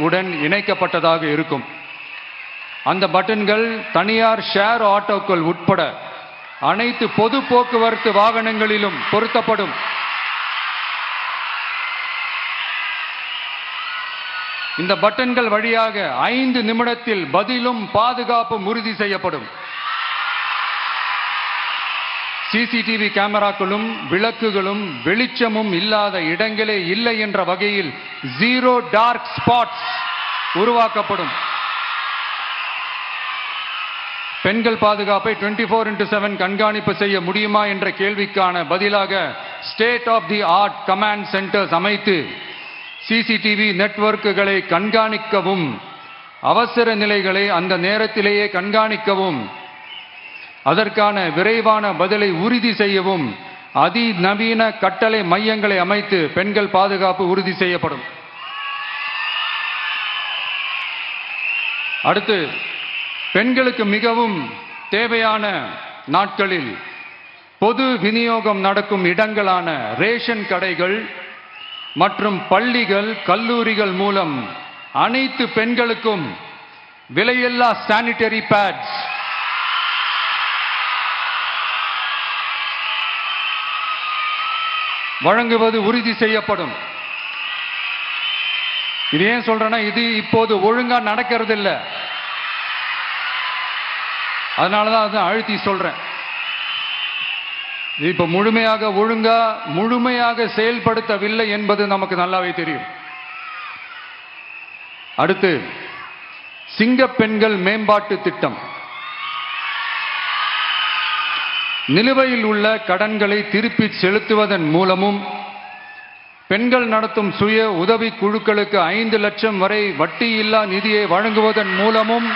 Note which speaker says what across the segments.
Speaker 1: உடன் இணைக்கப்பட்டதாக இருக்கும். அந்த பட்டன்கள் தனியார் ஷேர் ஆட்டோக்கள் உட்பட அனைத்து பொது போக்குவரத்து வாகனங்களிலும் பொருத்தப்படும். இந்த பட்டன்கள் வழியாக 5 நிமிடத்தில் பதிலும் பாதுகாப்பும் உறுதி செய்யப்படும். சிசிடிவி கேமராக்களும் விளக்குகளும் வெளிச்சமும் இல்லாத இடங்களே இல்லை என்ற வகையில் 0 டார்க் ஸ்பாட்ஸ் உருவாக்கப்படும். பெண்கள் பாதுகாப்பை 24/7 கண்காணிப்பு செய்ய முடியுமா என்ற கேள்விக்கான பதிலாக state of the art command centres அமைத்து சிசிடிவி நெட்வொர்க்குகளை கண்காணிக்கவும் அவசர நிலைகளை அந்த நேரத்திலேயே கண்காணிக்கவும் அதற்கான விரைவான பதிலை உறுதி செய்யவும் அதிநவீன கட்டளை மையங்களை அமைத்து பெண்கள் பாதுகாப்பு உறுதி செய்யப்படும். அடுத்து, பெண்களுக்கு மிகவும் தேவையான நாட்களில் பொது விநியோகம் நடக்கும் இடங்களான ரேஷன் கடைகள் மற்றும் பள்ளிகள் கல்லூரிகள் மூலம் அனைத்து பெண்களுக்கும் விலையில்லா சானிட்டரி பேட்ஸ் வழங்குவது உறுதி செய்யப்படும். இது ஏன் சொல்றேன்னா, இது இப்போது ஒழுங்கா நடக்கிறது இல்லை, அதனாலதான் அதை அழுத்தி சொல்றேன். இது இப்ப முழுமையாக செயல்படுத்தவில்லை என்பது நமக்கு நல்லாவே தெரியும். அடுத்து, சிங்க பெண்கள் மேம்பாட்டு திட்டம். நிலுவையில் உள்ள கடன்களை திருப்பி செலுத்துவதன் மூலமும் பெண்கள் நடத்தும் சுய உதவி குழுக்களுக்கு 5 லட்சம் வரை வட்டியில்லா நிதியை வழங்குவதன் மூலமும்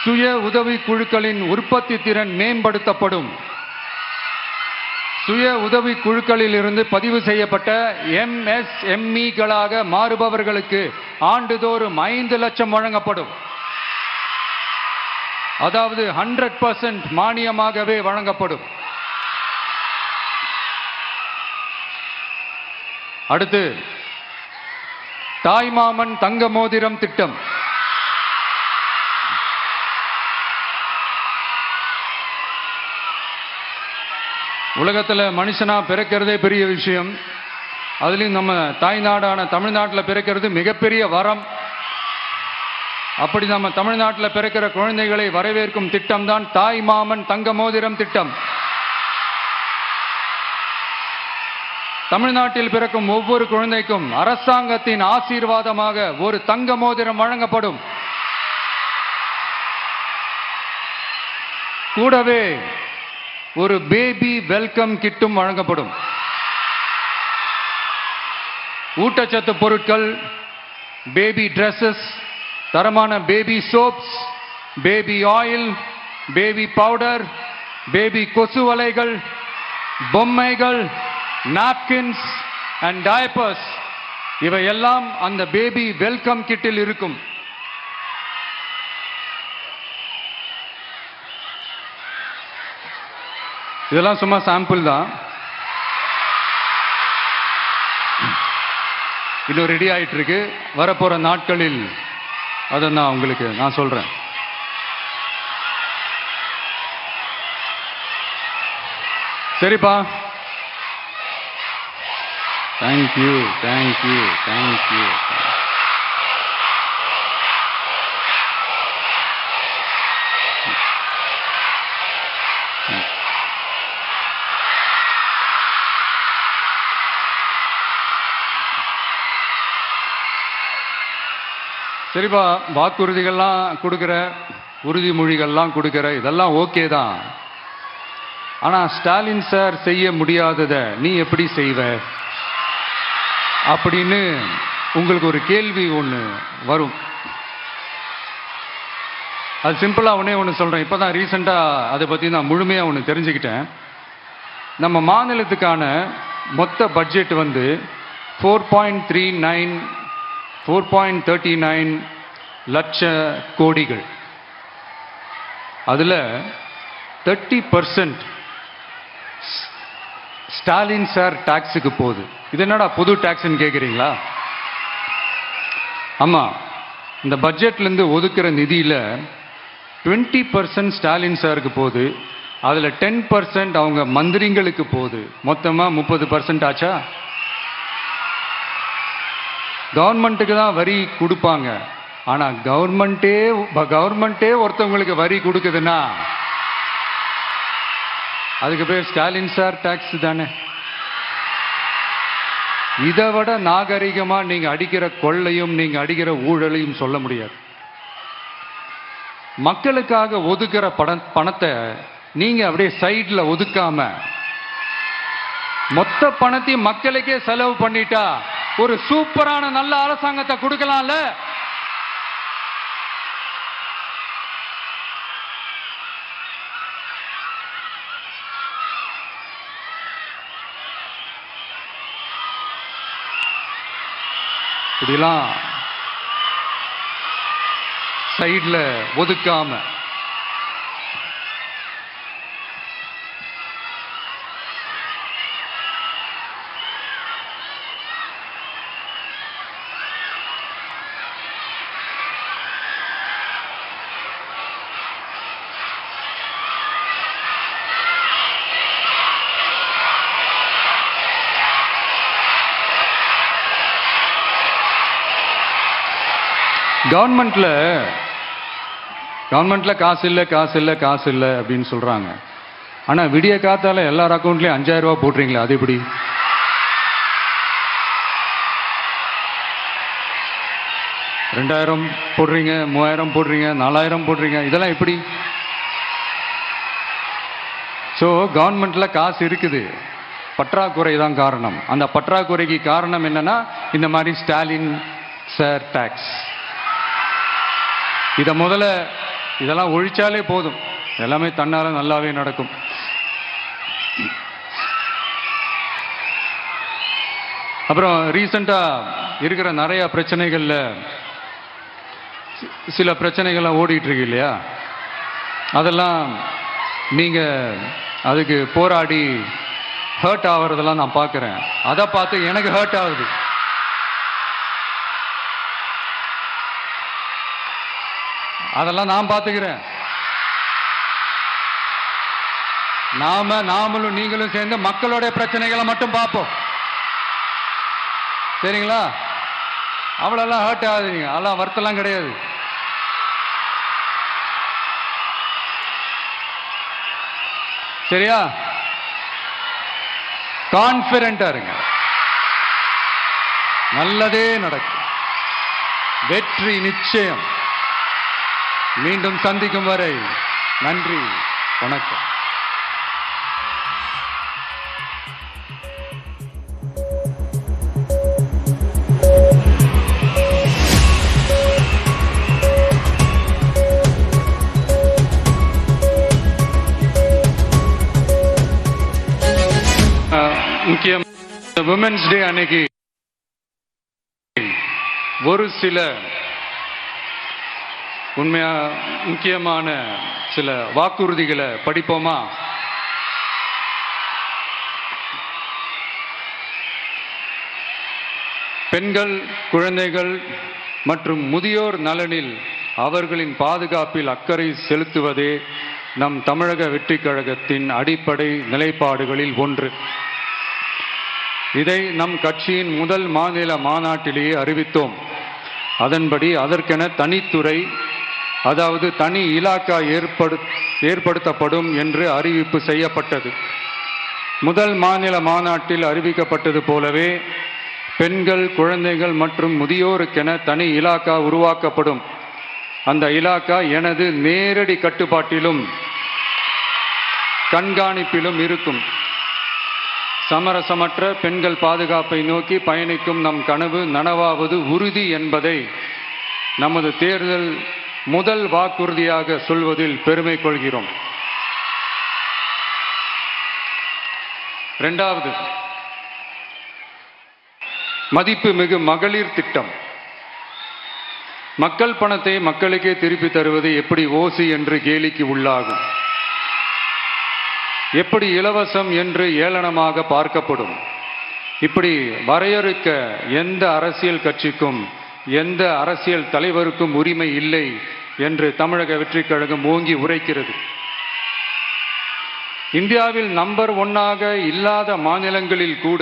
Speaker 1: சுய உதவி குழுக்களின் உற்பத்தி திறன் மேம்படுத்தப்படும். சுய உதவி குழுக்களில் இருந்து பதிவு செய்யப்பட்ட MSMEகளாக மாறுபவர்களுக்கு ஆண்டுதோறும் 5 லட்சம் வழங்கப்படும். அதாவது 100% மானியமாகவே வழங்கப்படும். அடுத்து, தாய்மாமன் தங்க மோதிரம் திட்டம். உலகத்தில் மனுஷனா பிறக்கிறதே பெரிய விஷயம். அதுலேயும் நம்ம தாய்நாடான தமிழ்நாட்டில் பிறக்கிறது மிகப்பெரிய வரம். அப்படி நம்ம தமிழ்நாட்டில் பிறக்கிற குழந்தைகளை வரவேற்கும் திட்டம் தான் தாய் மாமன் தங்க மோதிரம் திட்டம். தமிழ்நாட்டில் பிறக்கும் ஒவ்வொரு குழந்தைக்கும் அரசாங்கத்தின் ஆசீர்வாதமாக ஒரு தங்க மோதிரம் வழங்கப்படும். கூடவே ஒரு பேபி வெல்கம் கிட்டும் வழங்கப்படும். ஊட்டச்சத்து பொருட்கள், பேபி டிரெஸ்ஸஸ், தரமான baby soaps, baby oil, baby powder, baby கொசு வலைகள், பொம்மைகள், நாப்கின்ஸ் அண்ட் டயப்பர்ஸ் இவையெல்லாம் அந்த பேபி வெல்கம் கிட்டில் இருக்கும். இதெல்லாம் சும்மா சாம்பிள் தான். இன்னும் ரெடி ஆயிட்டு இருக்கு. வரப்போற நாட்களில் அதை நான் சொல்றேன். சரிப்பா, தேங்க்யூ. சரிப்பா, வாக்குறுதிகள்லாம் கொடுக்குற, உறுதிமொழிகள்லாம் கொடுக்குற, இதெல்லாம் ஓகே தான். ஆனால் ஸ்டாலின் சார் செய்ய முடியாததை நீ எப்படி செய்வ அப்படின்னு உங்களுக்கு ஒரு கேள்வி ஒன்று வரும். அது சிம்பிளாக ஒன்று சொல்கிறேன். இப்போ தான் ரீசெண்டாக அதை பற்றி நான் முழுமையாக ஒன்று தெரிஞ்சுக்கிட்டேன். நம்ம மாநிலத்துக்கான மொத்த பட்ஜெட் 4.39 லட்ச கோடிகள். அதில் 30% ஸ்டாலின் சார் டாக்ஸுக்கு போகுது. இது என்னடா புது டாக்ஸ்ன்னு கேட்குறீங்களா? ஆமாம், இந்த பட்ஜெட்லேருந்து ஒதுக்குற நிதியில் 20% ஸ்டாலின் சாருக்கு போகுது. அதில் 10% அவங்க மந்திரிங்களுக்கு போகுது. மொத்தமாக 30% ஆச்சா? கவர்மெண்ட்டுக்கு தான் வரி கொடுப்பாங்க. ஆனால் கவர்மெண்ட்டே ஒருத்தவங்களுக்கு வரி கொடுக்குதுன்னா அதுக்கு பேர் ஸ்டாலின் சார் டாக்ஸ் தானே. இதை விட நாகரிகமாக நீங்கள் அடிக்கிற கொள்ளையும் நீங்கள் அடிக்கிற ஊழலையும் சொல்ல முடியாது. மக்களுக்காக ஒதுக்குற பணத்தை நீங்கள் அப்படியே சைடில் ஒதுக்காம மொத்த பணத்தையும் மக்களுக்கே செலவு பண்ணிட்டா ஒரு சூப்பரான நல்ல அரசாங்கத்தை கொடுக்கலாம்ல. இப்படிலாம் சைட்ல ஒதுக்காம கவர்மெண்ட்ல காசு இல்லை அப்படின்னு சொல்றாங்க. ஆனா விடிய காத்தால எல்லார் அக்கௌண்ட்லயும் 5000 ரூபாய் போடுறீங்களா? அது எப்படி? ரெண்டாயிரம் போடுறீங்க, 3000 போடுறீங்க, 4000 போடுறீங்க, இதெல்லாம் எப்படி? ஸோ கவர்மெண்ட்ல காசு இருக்குது, பற்றாக்குறை தான் காரணம். அந்த பற்றாக்குறைக்கு காரணம் என்னன்னா இந்த மாதிரி ஸ்டாலின் சார் டாக்ஸ். இதை முதல்ல இதெல்லாம் ஒழிச்சாலே போதும், எல்லாமே தன்னால நல்லாவே நடக்கும். அப்புறம் ரீசண்டா இருக்கிற நிறைய பிரச்சனைகள்ல சில பிரச்சனைகள்லாம் ஓடிட்டு இருக்கு இல்லையா? அதெல்லாம் நீங்க அதுக்கு போராடி ஹர்ட் ஆகிறதெல்லாம் நான் பார்க்குறேன். அதை பார்த்து எனக்கு ஹர்ட் ஆகுது. அதெல்லாம் நான் பார்த்துக்கிறேன். நாமளும் நீங்களும் சேர்ந்து மக்களுடைய பிரச்சனைகளை மட்டும் பார்ப்போம், சரிங்களா? அவ்வளோலாம் ஹர்ட் ஆகுதுங்க, அதெல்லாம் வருத்தலாம் கிடையாது. சரியா? கான்ஃபிடென்ட்டா இருங்க, நல்லதே நடக்கும், வெற்றி நிச்சயம். மீண்டும் சந்திக்கும் வரை நன்றி, வணக்கம். முக்கியம் விமென்ஸ் டே அன்னைக்கு ஒரு சில உண்மையா முக்கியமான சில வாக்குறுதிகளை படிப்போமா? பெண்கள், குழந்தைகள் மற்றும் முதியோர் நலனில் அவர்களின் பாதுகாப்பில் அக்கறை செலுத்துவதே நம் தமிழக வெற்றிக் கழகத்தின் அடிப்படை நிலைப்பாடுகளில் ஒன்று. இதை நம் கட்சியின் முதல் மாநில மாநாட்டிலேயே அறிவித்தோம். அதன்படி அதற்கென தனித்துறை, அதாவது தனி இலாக்கா ஏற்படுத்தப்படும் என்று அறிவிப்பு செய்யப்பட்டது. முதல் மாநில மாநாட்டில் அறிவிக்கப்பட்டது போலவே பெண்கள், குழந்தைகள் மற்றும் முதியோருக்கென தனி இலாக்கா உருவாக்கப்படும். அந்த இலாக்கா எனது நேரடி கட்டுப்பாட்டிலும் கண்காணிப்பிலும் இருக்கும். சமரசமற்ற பெண்கள் பாதுகாப்பை நோக்கி பயணிக்கும் நம் கனவு நனவாவது உறுதி என்பதை நமது தேர்தல் முதல் வாக்குறுதியாக சொல்வதில் பெருமை கொள்கிறோம். இரண்டாவது, மதிப்புமிகு மகளிர் திட்டம். மக்கள் பணத்தை மக்களுக்கே திருப்பி தருவது எப்படி ஓசி என்று கேலிக்கு உள்ளாகும். எப்படி இலவசம் என்று ஏளனமாக பார்க்கப்படும். இப்படி வரையறுக்க எந்த அரசியல் கட்சிக்கும் எந்த அரசியல் தலைவருக்கும் உரிமை இல்லை என்று தமிழக வெற்றிக் கழகம் ஓங்கி உரைக்கிறது. இந்தியாவில் நம்பர் 1 இல்லாத மாநிலங்களில் கூட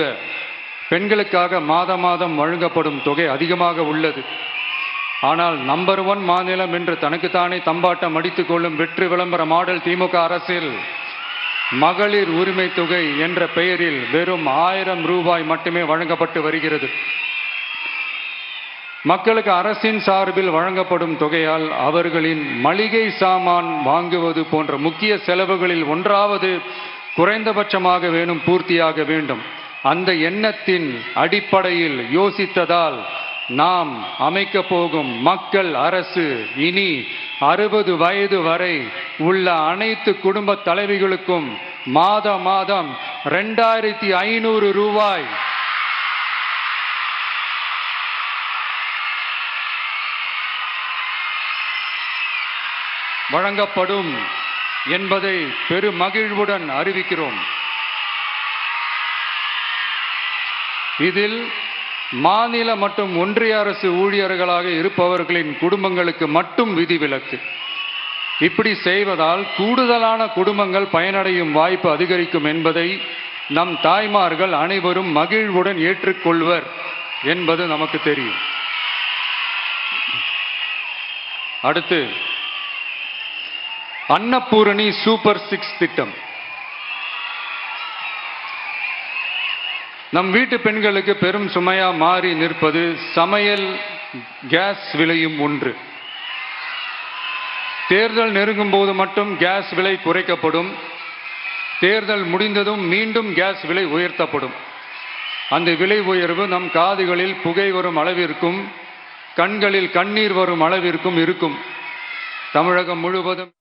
Speaker 1: பெண்களுக்காக மாதம் வழங்கப்படும் தொகை அதிகமாக உள்ளது. ஆனால் நம்பர் 1 மாநிலம் என்று தனக்குத்தானே தம்பாட்டம் அடித்துக் கொள்ளும் வெற்றி விளம்பர மாடல் திமுக அரசில் மகளிர் உரிமை தொகை என்ற பெயரில் வெறும் 1000 ரூபாய் மட்டுமே வழங்கப்பட்டு வருகிறது. மக்களுக்கு அரசின் சார்பில் வழங்கப்படும் தொகையால் அவர்களின் மளிகை சாமான் வாங்குவது போன்ற முக்கிய செலவுகளில் ஒன்றாவது குறைந்தபட்சமாக வேணும் பூர்த்தியாக வேண்டும். அந்த எண்ணத்தின் அடிப்படையில் யோசித்ததால் நாம் அமைக்க போகும் மக்கள் அரசு இனி 60 வயது வரை உள்ள அனைத்து குடும்ப தலைவிகளுக்கும் மாதம் 2500 ரூபாய் வழங்கப்படும் என்பதை பெருமகிழ்வுடன் அறிவிக்கிறோம். இதில் மாநில மற்றும் ஒன்றிய அரசு ஊழியர்களாக இருப்பவர்களின் குடும்பங்களுக்கு மட்டும் விதிவிலக்கு. இப்படி செய்வதால் கூடுதலான குடும்பங்கள் பயனடையும் வாய்ப்பு அதிகரிக்கும் என்பதை நம் தாய்மார்கள் அனைவரும் மகிழ்வுடன் ஏற்றுக்கொள்வர் என்பது நமக்கு தெரியும். அடுத்து அன்னபூரணி சூப்பர் 6 திட்டம். நம் வீட்டு பெண்களுக்கு பெரும் சுமையா மாறி நிற்பது சமையல் கேஸ் விலையும் ஒன்று. தேர்தல் நெருங்கும் போது மட்டும் கேஸ் விலை குறைக்கப்படும். தேர்தல் முடிந்ததும் மீண்டும் கேஸ் விலை உயர்த்தப்படும். அந்த விலை உயர்வு நம் காதுகளில் புகை வரும் அளவிற்கும் கண்களில் கண்ணீர் வரும் அளவிற்கும் இருக்கும். தமிழகம் முழுவதும்